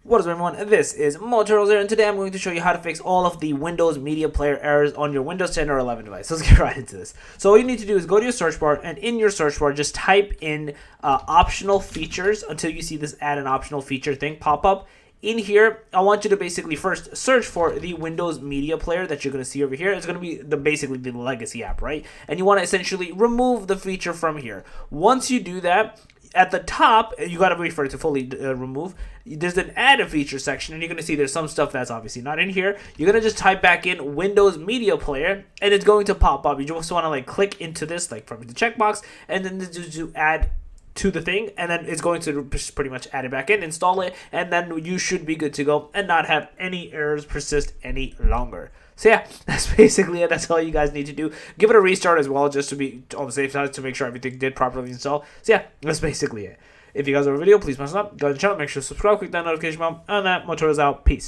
What is up, everyone? This is Motorola here, and today I'm going to show you how to fix all of the Windows Media Player errors on your Windows 10 or 11 device. Let's get right into this. So all you need to do is go to your search bar, and in your search bar, just type in optional features until you see this add an optional feature thing pop up. In here, I want you to basically first search for the Windows Media Player that you're going to see over here. It's going to be basically the legacy app, right? And you want to essentially remove the feature from here. Once you do that, at the top, you got to wait for it to fully remove. There's an add a feature section, and you're going to see there's some stuff that's obviously not in here. You're going to just type back in Windows Media Player, and it's going to pop up. You just want to click into this, from the checkbox, and then to add to the thing, and then it's going to pretty much add it back in, install it, and then you should be good to go and not have any errors persist any longer. So yeah, that's basically it. That's all you guys need to do. Give it a restart as well, just to be on the safe side, to make sure everything did properly install. So yeah, that's basically it. If you guys have a video, please thumbs up. Go to the channel, make sure to subscribe, click that notification bell, and that Motorola's out. Peace.